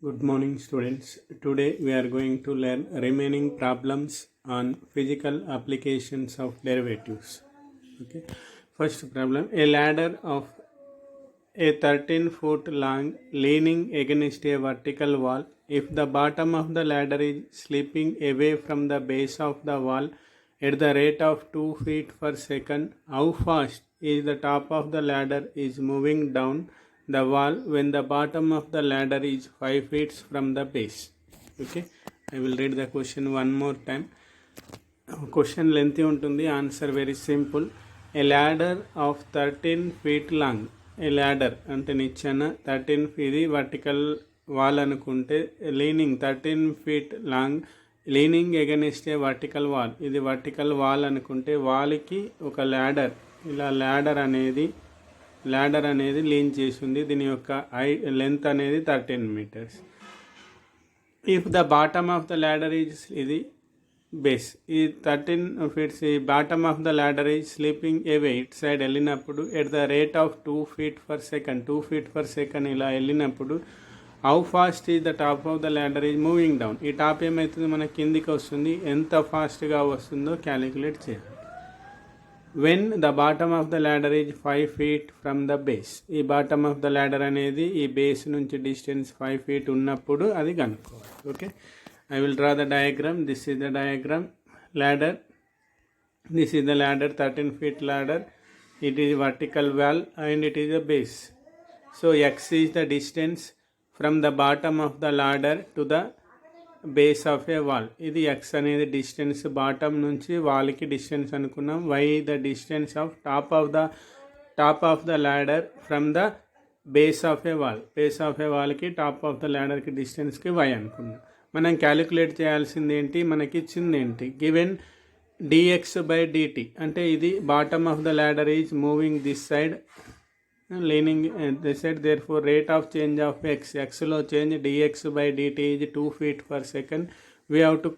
Good morning, students. Today we are going to learn remaining problems on physical applications of derivatives. Okay. First problem: a ladder of a 13-foot long leaning against a vertical wall. If the bottom of the ladder is slipping away from the base of the wall at the rate of 2 feet per second, how fast is the top of the ladder is moving down the wall when the bottom of the ladder is 5 feet from the base? Okay, I will read the question one more time. Question lengthy ఉంటుంది, answer very simple. A ladder of 13 feet long. A ladder అంటే నిచ్చెన 13 ఇది vertical wall అనుకుంటే, leaning 13 feet long, leaning against a vertical wall. ఇది vertical wall అనుకుంటే వాల్కి ఒక ladder, ఇలా ల్యాడర్ అనేది లీన్ చేసి ఉంది. దీని యొక్క లెంత్ అనేది 13 meters. If the bottom of the ladder is, ఇది బేస్, ఈ 13 feet ఈ bottom of the ladder is sleeping away, it side వెళ్ళినప్పుడు at the rate of 2 feet per second, 2 feet per second ఇలా వెళ్ళినప్పుడు how fast is the top of the ladder is moving down. ఈ top ఏమవుతుంది, మన కిందికి వస్తుంది, ఎంత ఫాస్ట్గా వస్తుందో క్యాలిక్యులేట్ చేయాలి. When the bottom of the ladder is 5 feet from the base, ఈ బాటమ్ ఆఫ్ ద ల్యాడర్ అనేది ఈ బేస్ నుంచి డిస్టెన్స్ 5 feet ఉన్నప్పుడు అది కనుక్కోవాలి. Okay, I will draw the diagram. This is the diagram. Ladder. This is the ladder, 13 feet ladder. It is vertical wall and it is a base. So x is the distance from the bottom of the ladder to the base of a wall. ఇది x అనేది distance bottom నుంచి వాల్కి distance అనుకున్నాం. y the distance of top of the ladder from the base of a wall. base of a wallకి top of the ల్యాడర్కి డిస్టెన్స్కి y అనుకున్నాం. మనం క్యాలిక్యులేట్ చేయాల్సింది ఏంటి, మనకి ఇచ్చింది ఏంటి, గివెన్ dx by dt అంటే ఇది bottom of the ladder is moving this side, leaning this side, therefore rate of change of ఎక్స్లో చేంజ్ dx by dt ఈజ్ 2 feet per second. We have to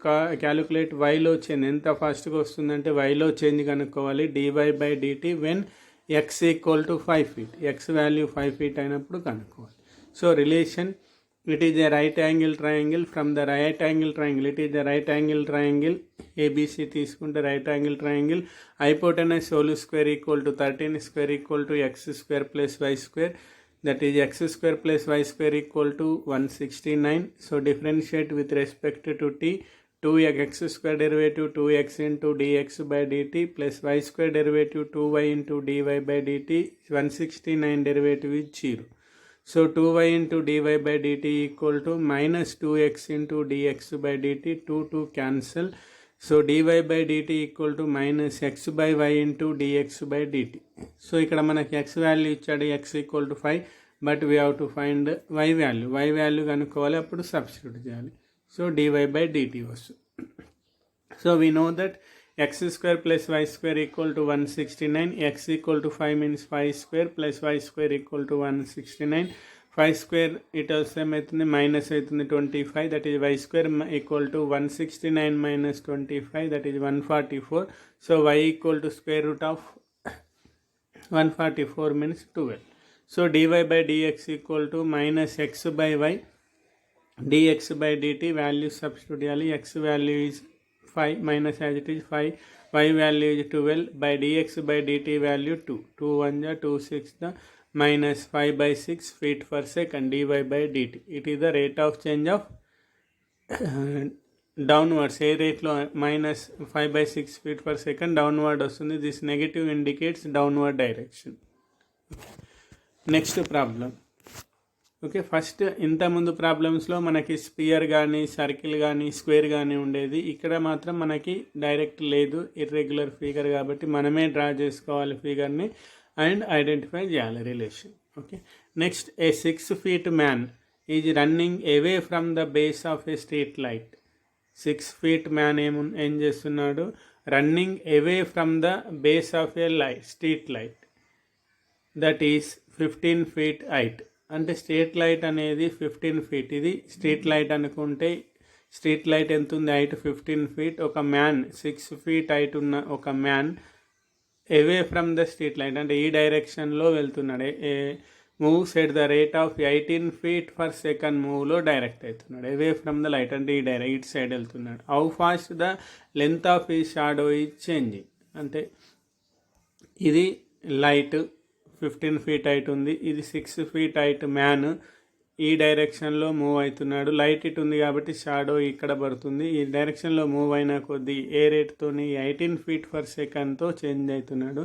calculate వైలో change, ఎంత ఫాస్ట్గా వస్తుందంటే వైలో change కనుక్కోవాలి. dy by dt when x equal to 5 feet, x value 5 feet అయినప్పుడు కనుక్కోవాలి. So relation, it is a right angle triangle. From the right angle triangle, it is the right angle triangle ABC తీసుకుంటే right angle triangle, hypotenuse whole square equal to 13 square equal to x square plus y square, that is x square plus y square equal to 169. So differentiate with respect to t, 2x square derivative 2x into dx by dt plus y square derivative 2y into dy by dt, 169 derivative is 0. So 2y into dy by dt equal to minus 2x into dx by dt, 2 cancel. So dy by dt equal to minus x by y into dx by dt. So ఇక్కడ మనకి x value ఇచ్చాడు, x equal to 5, but we have to find y value కనుక్కోవాలి, అప్పుడు substitute చేయాలి. So dy by dt వస్తుంది. So we know that x square plus y square equal to 169, x equal to 5 means 5 square plus y square equal to 169. 5 square it also అవుతుంది, minus అవుతుంది 25, that is y square equal to 169 minus 25, that is 144. So y equal to square root of 144 means 12. So dy by dx equal to minus x by y, dx by dt value substitute చేయాలి. x value is 5 minus as it is 5, y value is 12, by dx by dt value 2, 2 1 ja 2 6 the minus 5 by 6 feet per second dy by dt. It is the rate of change of downwards, ఏ రేట్లో minus 5 by 6 feet per second downward వస్తుంది. This negative indicates downward direction. Next problem. Okay, first ఇంతకుముందు ప్రాబ్లమ్స్లో మనకి spear కానీ circle కానీ square కానీ ఉండేది. ఇక్కడ మాత్రం మనకి డైరెక్ట్ లేదు, ఇర్రెగ్యులర్ ఫిగర్ కాబట్టి మనమే డ్రా చేసుకోవాలి ఫిగర్ని అండ్ ఐడెంటిఫై చేయాలి relation. Okay, next A 6 feet man is running away from the base of A street light. 6 feet man ఏం చేస్తున్నాడు, running away from the base of A street light that is 15 feet height. అంటే street light అనేది 15 feet, ఇది street light అనుకుంటే street light ఎంత ఉంది, height 15 feet. ఒక man 6 feet height ఉన్న ఒక man away from the street light అంటే ఈ డైరెక్షన్లో వెళ్తున్నాడు, moves at the rate of 18 feet per second మూవ్లో డైరెక్ట్ అవుతున్నాడు. అవే ఫ్రమ్ ద లైట్ అంటే ఈ డైరెక్ట్ ఇట్ సైడ్ వెళ్తున్నాడు. How fast the length of ఈ షాడో ఈజ్ చేంజింగ్ అంటే ఇది లైట్ 15 feet హైట్ ఉంది, ఇది 6 feet హైట్ మ్యాన్ ఈ డైరెక్షన్లో మూవ్ అవుతున్నాడు. లైట్ ఇటు ఉంది కాబట్టి షాడో ఇక్కడ పడుతుంది. ఈ డైరెక్షన్లో మూవ్ అయిన కొద్దీ ఏ రేట్తో 18 feet per secondతో చేంజ్ అవుతున్నాడు.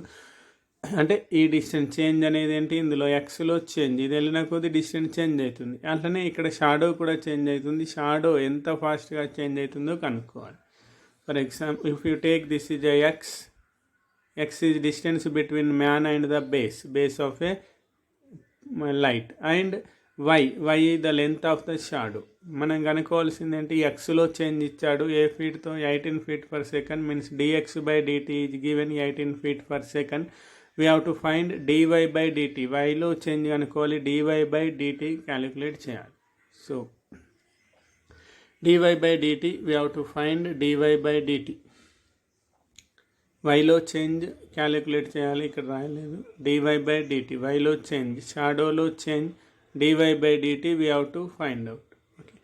అంటే ఈ డిస్టెన్స్ చేంజ్ అనేది ఏంటి, ఇందులో ఎక్స్లో చేంజ్, ఇది వెళ్ళిన కొద్దీ డిస్టెన్స్ చేంజ్ అవుతుంది. అట్లనే ఇక్కడ షాడో కూడా చేంజ్ అవుతుంది. షాడో ఎంత ఫాస్ట్గా చేంజ్ అవుతుందో కనుక్కోవాలి. For example if you take this is a x is distance between man and the base of a light and y the length of the shadow. మనం కనుక్కోవాల్సింది ఏంటి, ఎక్స్లో చేంజ్ ఇచ్చాడు ఏ ఫీట్తో 18 feet per second means dx/dt is given 18 feet per second. We have to find dy by dt. వైలో change కనుక్కోవాలి, dy by dt calculate చేయాలి. So dy by dt we have to find dy by dt. వైలో change calculate చేయాలి, ఇక్కడ రాయలేదు. dy by dt వైలో change, షాడోలో change, dy by dt we have to find out. Okay,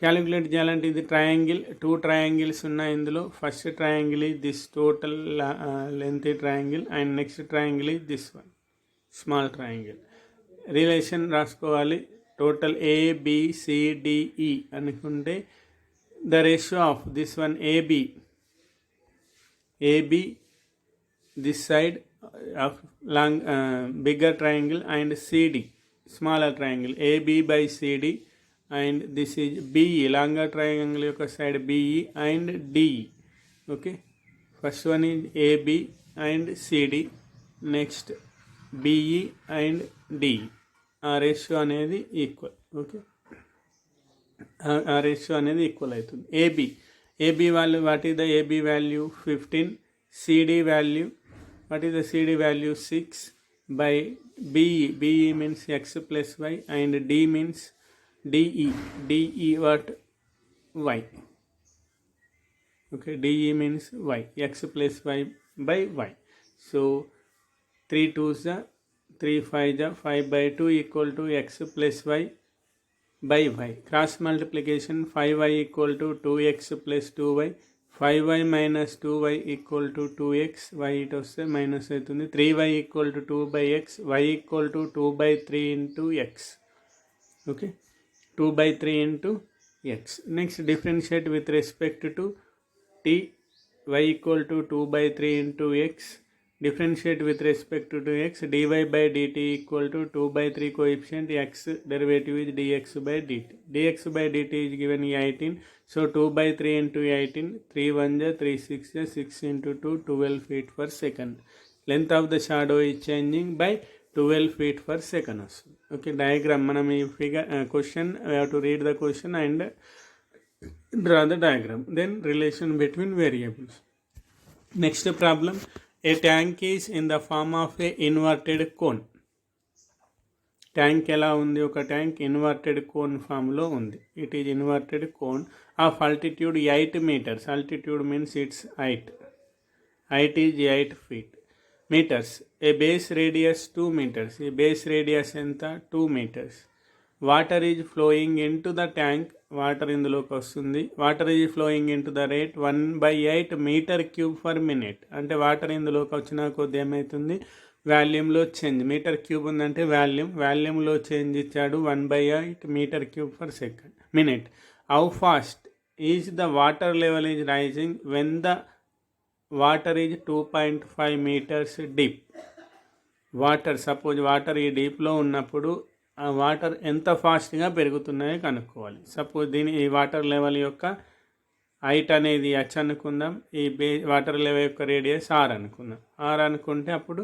calculate చేయాలంటే ఇది triangle, 2 triangles ఉన్నాయి ఇందులో. First triangle is this total length triangle and next triangle is this one small triangle. Relation రాసుకోవాలి. Total ABCDE అనుకుంటే the ratio of this one AB this side of long bigger triangle and CD smaller triangle AB by CD and this is BE longer triangle యొక్క side BE and DE. okay, first one is AB and CD, next BE and DE. ఆ ratio అనేది equal. Okay, ఆ ratio అనేది equal అవుతుంది. AB value, what is the AB value? 15. CD value, what is the CD value? 6 by BE means x plus y and D means DE what? Y. Okay, DE means y, x plus y by y. So 3 2s are 3 5s are 5 by 2 equal to x plus y by y. Cross multiplication 5y equal to 2x plus 2y, 5y minus 2y equal to 2x, y it వస్తే minus అవుతుంది. 3y equal to 2 by x, y equal to 2 by 3 into x. okay, 2 by 3 into x. next differentiate with respect to t, y equal to 2 by 3 into x. differentiate with respect to x, dy by dt equal to 2 by 3 coefficient x derivative is dx by dt. dx by dt is given 18. So 2 by 3 into 18, 3 1 ja 3 6 ja 6 into 2 12 feet per second. Length of the shadow is changing by 12 feet per second. Okay, diagram manam ee figure question we have to read the question and draw the diagram, then relation between variables. Next problem, a tank is in the form of a inverted cone. Tank ఎలా ఉంది, ఒక tank inverted cone ఫామ్లో ఉంది. It is inverted cone of altitude 8 meters. Altitude means it's height is 8 feet meters. A base radius 2 meters. ఈ base radius ఎంత 2 meters. Water is flowing in to the tank. Water ఇందులోకి వస్తుంది. Water is flowing in to the rate 1/8 meter cube per minute. అంటే water ఇందులోకి వచ్చిన కొద్ది ఏమవుతుంది, వాల్యూమ్లో చేంజ్. మీటర్ క్యూబ్ ఉందంటే వాల్యూమ్లో చేంజ్ ఇచ్చాడు 1/8 meter cube per second minute. How fast is the water level is rising when the water is 2.5 meters deep. Water suppose water ఈ డీప్లో ఉన్నప్పుడు ఆ వాటర్ ఎంత ఫాస్ట్గా పెరుగుతున్నాయో కనుక్కోవాలి. సపోజ్ ఈ వాటర్ లెవెల్ యొక్క హైట్ అనేది h అనుకుందాం, ఈ వాటర్ లెవెల్ యొక్క రేడియస్ r అనుకుందాం. r అనుకుంటే అప్పుడు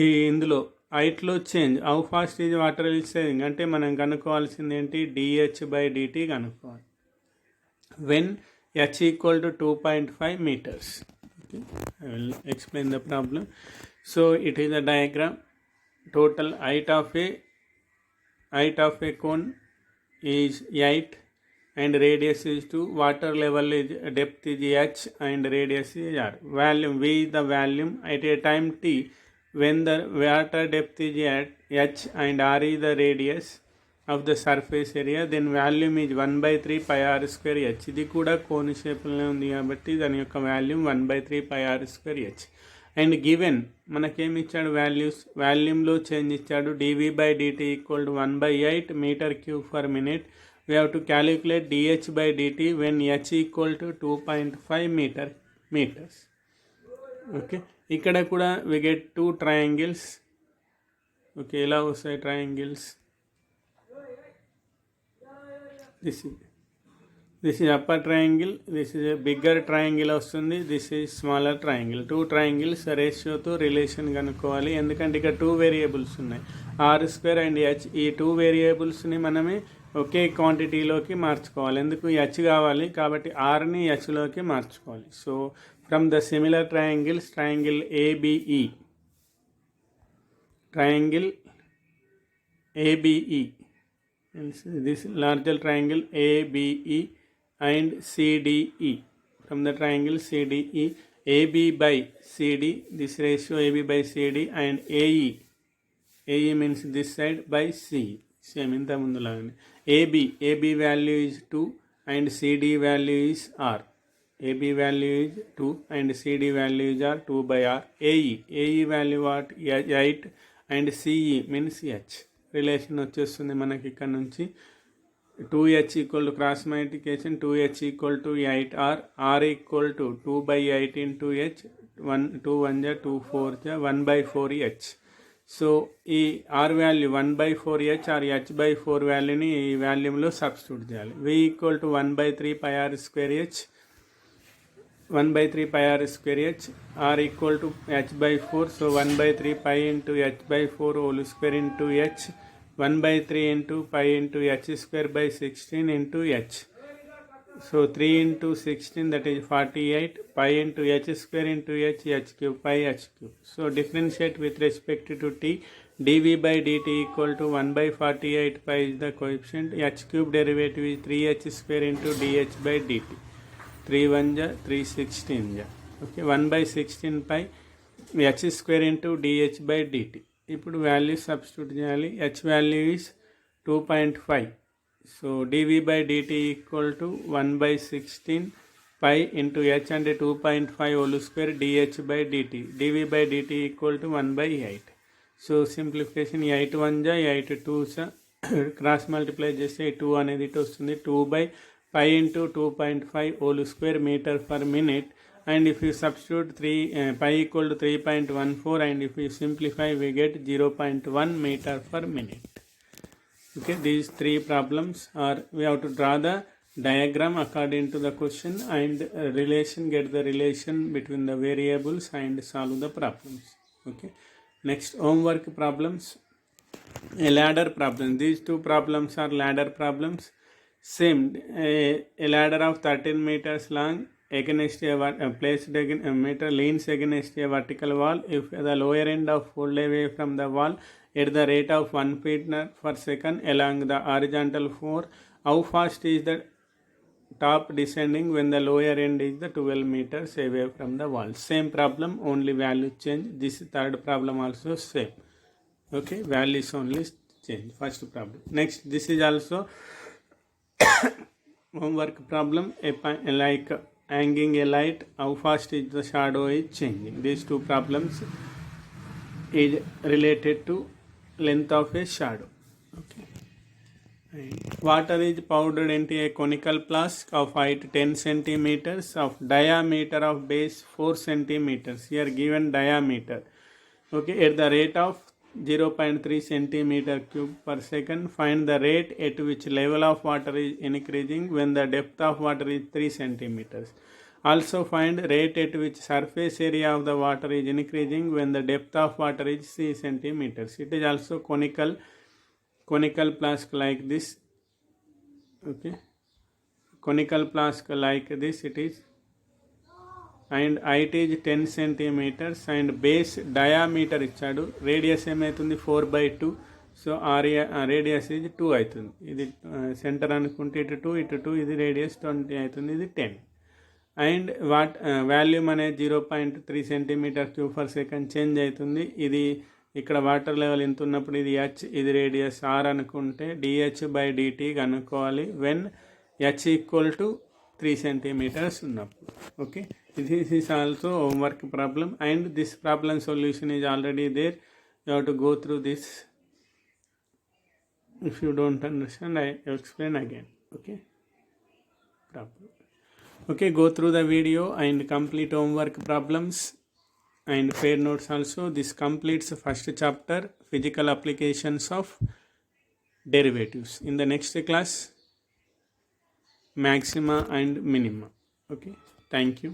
ఈ ఇందులో హైట్లో change, how fast is water change అంటే మనం కనుక్కోవాల్సింది ఏంటి, dh by dt కనుక్కోవాలి. When h equal to 2.5 meters. Okay, I will explain the problem. So it is a diagram. Total height of a cone is 8 and radius is 2. Water level is depth is h and radius is r. Volume v is the volume at a time t when the water depth is at h and r is the radius of the surface area, then volume is 1/3 pi r square h. ఇది కూడా cone షేప్లోనే ఉంది కాబట్టి దాని యొక్క volume 1/3 pi r square h. And given మనకేమి ఇచ్చాడు values, వాల్యూమ్లో change ఇచ్చాడు. dv/dt equal to 1/8 metre cube per minute. We have to calculate dh/dt when h equal to 2.5 meters. Okay, ఇక్కడ కూడా వి గెట్ 2 ట్రయాంగిల్స్. ఓకే, ఎలా వస్తాయి triangles? this is upper triangle, this is a bigger triangle వస్తుంది, this is smaller triangle. 2 triangles రేషియోతో relation కనుక్కోవాలి. ఎందుకంటే ఇక్కడ 2 variables ఉన్నాయి, r² and h. ఈ 2 వేరియబుల్స్ని మనమే ఒకే క్వాంటిటీలోకి మార్చుకోవాలి. ఎందుకు h కావాలి కాబట్టి rని hలోకి మార్చుకోవాలి. So from the similar triangles, triangle ABE, triangle ABE, and this larger triangle ABE and CDE. From the triangle CDE, AB by CD, this ratio AB by CD, and AE means this side by C. Same inta mundu lagane. AB value is 2 and CD value is R. AB value is 2 and CD value is R, 2 by R. AE value what? 8 and CE means H. Relation వచ్చేస్తుంది మనకి ఇక్కడ నుంచి. 2h equal to cross multiplication, 2h equal to 8r, r equal to 2/8 into h, 2 1 జా 2 4 జా 1/4h. So ఈ r value 1/4h are h/4 వాల్యూని ఈ వాల్యూమ్లో సబ్స్టిట్యూట్ చేయాలి. v equal to 1/3 pi r square h, 1/3 pi r square h, r equal to h/4. So 1/3 pi into h/4 whole square into h, 1/3 into pi into h square by 16 into h. So 3 into 16, that is 48, pi into h square into h cube, pi h cube. So differentiate with respect to t. dv/dt equal to 1/48 pi is the coefficient. H cube derivative is 3h square into dh/dt. 3 1 ja 3 16 ja. Okay, 1/16 pi h square into dh/dt. ఇప్పుడు value substitute చేయాలి. h value is 2.5. So dv/dt equal to 1/16 pi into h అంటే 2.5 whole square dh/dt. dv/dt equal to 1/8. So simplification 8 1 జా 8 2 జా, cross multiply చేస్తే 2 అనేది ఇటు వస్తుంది. 2/pi into 2.5 whole square meter per minute. And if you substitute pi equal to 3.14, and if you simplify we get 0.1 meter per minute. Okay, these 3 problems are, we have to draw the diagram according to the question and get the relation between the variables and solve the problems. Okay, next homework problems. A ladder problem. These 2 problems are ladder problems. Same, a ladder of 13 meters long against a placed meter leans against a vertical wall. If the lower end of fold away from the wall at the rate of 1 meter per second along the horizontal floor, how fast is the top descending when the lower end is the 12 meters away from the wall? Same problem, only value change. This third problem also same. Okay, values only change. First problem. Next, this is also homework problem. Like hanging a light, how fast is the shadow is changing. These 2 problems is related to length of a shadow. Okay. Water is powdered into a conical flask of height 10 centimeters, of diameter of base 4 centimeters. Here given diameter. Okay, at the rate of 0.3 centimeter cube per second. Find the rate at which level of water is increasing when the depth of water is 3 centimeters. Also find rate at which surface area of the water is increasing when the depth of water is 3 centimeters. It is also conical flask like this. Okay, conical flask like this it is, and height is 10 centimeters and base diameter ఇచ్చాడు. Radius ఏమవుతుంది 4/2. So radius ఇది 2 అవుతుంది. ఇది centre అనుకుంటే ఇటు 2 ఇటు 2, ఇది radius 20 అవుతుంది, ఇది 10. అండ్ వాల్యూమ్ అనేది 0.3 centimetre cube per second change అవుతుంది. ఇది ఇక్కడ వాటర్ లెవెల్ ఇంత ఉన్నప్పుడు ఇది h, ఇది రేడియస్ r అనుకుంటే dh/dt కనుక్కోవాలి when h equal to 3 centimeters ఉన్నప్పుడు. Okay, this is also homework problem and this problem solution is already there. You have to go through this. If you don't understand, I explain again. Okay, problem. Okay, go through the video and complete homework problems and fair notes also. This completes the first chapter, physical applications of derivatives. In the next class, maxima and minima. Okay, thank you.